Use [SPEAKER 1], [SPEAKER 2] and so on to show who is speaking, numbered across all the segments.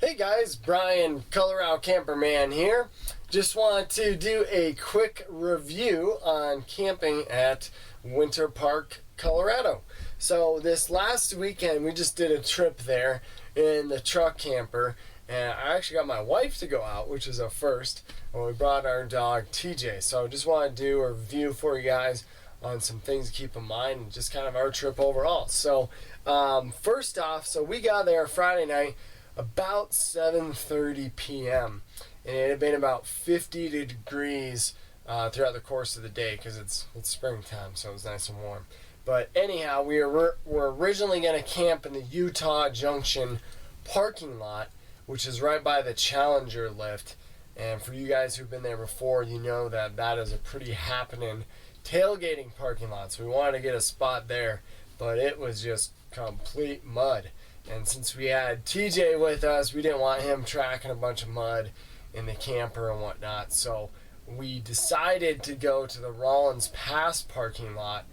[SPEAKER 1] Hey guys, Brian Colorado Camperman here. Just wanted to do a quick review on camping at Winter Park, Colorado. So this last weekend we just did a trip there in the truck camper, and I actually got my wife to go out, which is a first, and we brought our dog TJ. So I just want to do a review for you guys on some things to keep in mind and just kind of our trip overall. So first off, so we got there Friday night about 7:30 p.m. and it had been about 50 degrees throughout the course of the day because it's springtime, so it was nice and warm. But anyhow, we were originally going to camp in the Utah Junction parking lot, which is right by the Challenger lift. And for you guys who've been there before, you know that that is a pretty happening tailgating parking lot. So we wanted to get a spot there, but it was just complete mud. And since we had TJ with us, we didn't want him tracking a bunch of mud in the camper and whatnot. So we decided to go to the Rollins Pass parking lot,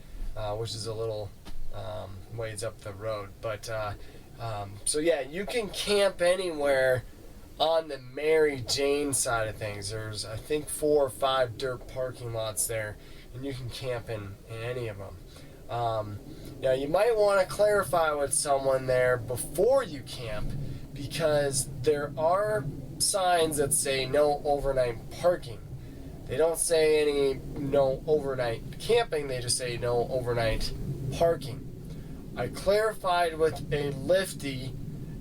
[SPEAKER 1] which is a little ways up the road. But so yeah, you can camp anywhere on the Mary Jane side of things. There's, I think, 4 or 5 dirt parking lots there, and you can camp in any of them. Now, you might want to clarify with someone there before you camp, because there are signs that say no overnight parking. They don't say any no overnight camping, they just say no overnight parking. I clarified with a lifty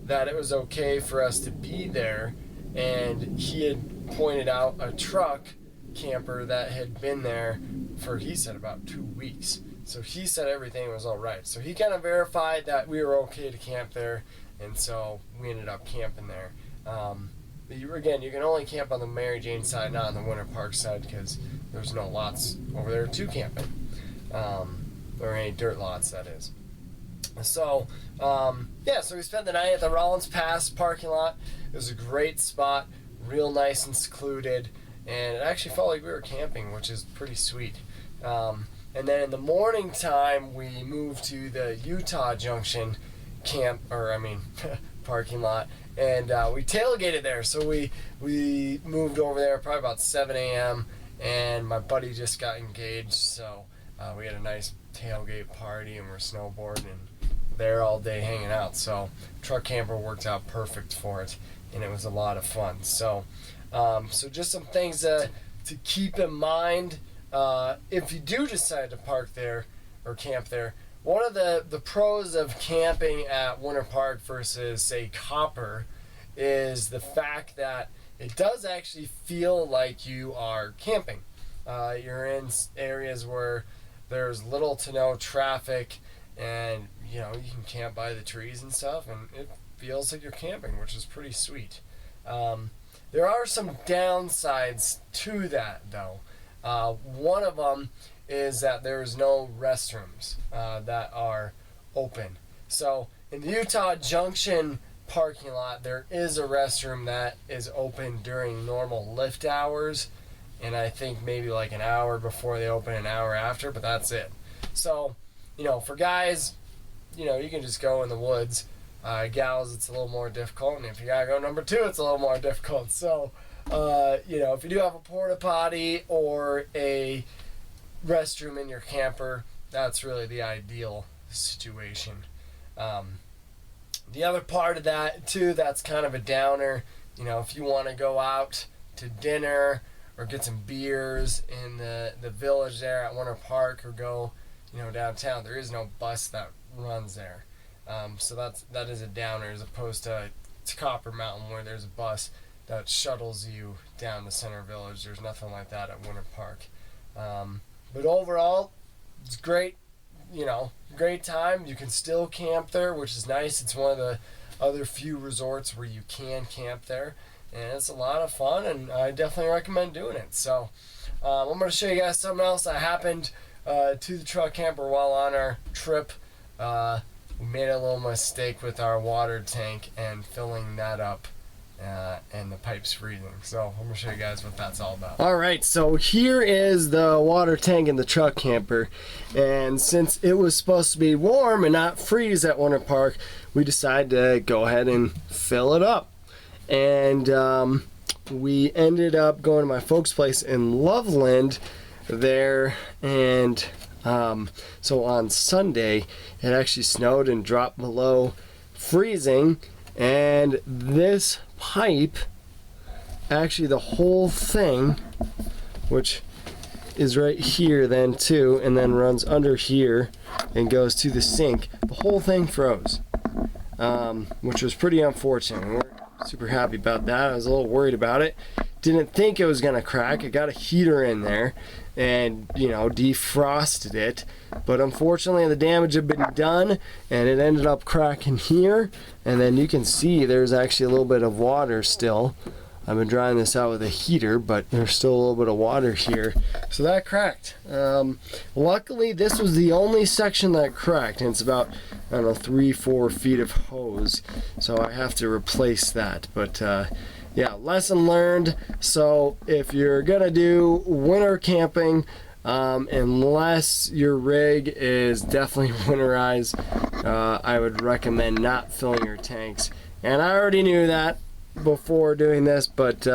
[SPEAKER 1] that it was okay for us to be there, and he had pointed out a truck camper that had been there for, he said, about 2 weeks. So he said everything was all right. So he kind of verified that we were okay to camp there, and so we ended up camping there. Again, you can only camp on the Mary Jane side, not on the Winter Park side, because there's no lots over there to camp in, or any dirt lots, that is. So, yeah, so we spent the night at the Rollins Pass parking lot. It was a great spot, real nice and secluded, and it actually felt like we were camping, which is pretty sweet. And then in the morning time, we moved to the Utah Junction parking lot, and we tailgated there. So we moved over there probably about 7 a.m., and my buddy just got engaged, so we had a nice tailgate party, and we're snowboarding and there all day hanging out. So truck camper worked out perfect for it, and it was a lot of fun. So so just some things to keep in mind if you do decide to park there or camp there. One of the pros of camping at Winter Park versus, say, Copper is the fact that it does actually feel like you are camping. You're in areas where there's little to no traffic, and you can camp by the trees and stuff, and it feels like you're camping, which is pretty sweet. There are some downsides to that, though. One of them is that there's no restrooms that are open. So in the Utah Junction parking lot, there is a restroom that is open during normal lift hours, and I think maybe like an hour before they open, an hour after, but that's it. So, for guys, you can just go in the woods. Gals, it's a little more difficult, and if you gotta go number 2, it's a little more difficult. So, if you do have a porta potty or a restroom in your camper, that's really the ideal situation. The other part of that too, that's kind of a downer, if you want to go out to dinner or get some beers in the village there at Winter Park, or go downtown, there is no bus that runs there. So that is a downer, as opposed to Copper Mountain, where there's a bus that shuttles you down to Center Village. There's nothing like that at Winter Park. But overall, it's great, great time. You can still camp there, which is nice. It's one of the other few resorts where you can camp there, and it's a lot of fun, and I definitely recommend doing it. So I'm going to show you guys something else that happened to the truck camper while on our trip. We made a little mistake with our water tank and filling that up, and the pipe's freezing. So I'm going to show you guys what that's all about. Alright, so here is the water tank in the truck camper, and since it was supposed to be warm and not freeze at Winter Park, we decided to go ahead and fill it up. and we ended up going to my folks' place in Loveland there, and so on Sunday it actually snowed and dropped below freezing, and this pipe, actually the whole thing, which is right here then too, and then runs under here and goes to the sink, the whole thing froze, which was pretty unfortunate. We weren't super happy about that. I was a little worried about it. Didn't think it was gonna crack. I got a heater in there and, you know, defrosted it, but unfortunately the damage had been done and it ended up cracking here, and then you can see there's actually a little bit of water still. I've been drying this out with a heater, but there's still a little bit of water here. So that cracked. Luckily, this was the only section that cracked, and it's about, I don't know, 3-4 feet of hose. So I have to replace that. But yeah, lesson learned. So if you're gonna do winter camping, unless your rig is definitely winterized, I would recommend not filling your tanks. And I already knew that before doing this, but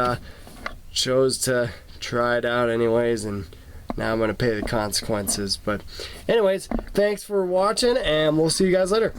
[SPEAKER 1] chose to try it out anyways, and now I'm gonna pay the consequences. But anyways, thanks for watching, and we'll see you guys later.